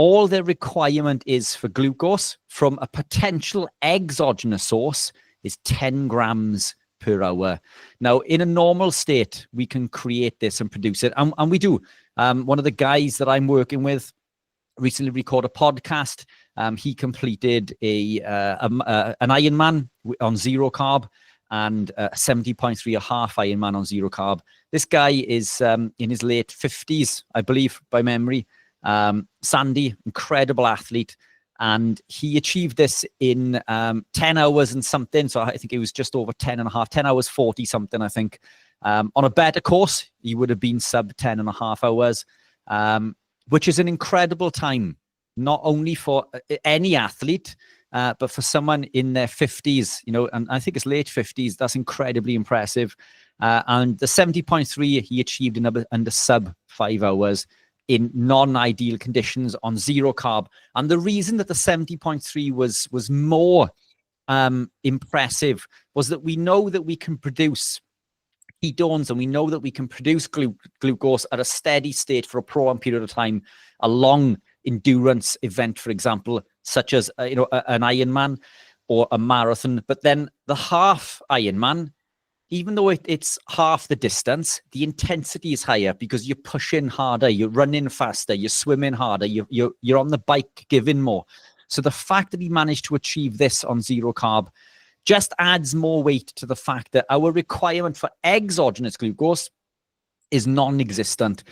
all their requirement is for glucose from a potential exogenous source is 10 grams per hour. Now, in a normal state, we can create this and produce it, and we do. One of the guys that I'm working with recently recorded a podcast. He completed an Ironman on zero carb and 70.3 a half Ironman on zero carb. This guy is in his late 50s, I believe, by memory. Sandy, incredible athlete. And he achieved this in 10 hours and something. So I think it was just over 10 and a half, 10 hours, 40 something, I think. On a better course, he would have been sub 10 and a half hours, which is an incredible time, not only for any athlete, but for someone in their 50s, you know, and I think it's late 50s. That's incredibly impressive. And the 70.3 he achieved in under sub 5 hours in non-ideal conditions on zero carb. And the reason that the 70.3 was more impressive was that we know that we can produce ketones and we know that we can produce glucose at a steady state for a prolonged period of time, a long endurance event, for example, such as an Ironman or a marathon. But then the half Ironman, even though it's half the distance, the intensity is higher because you're pushing harder, you're running faster, you're swimming harder, you're on the bike giving more. So the fact that he managed to achieve this on zero carb just adds more weight to the fact that our requirement for exogenous glucose is non-existent.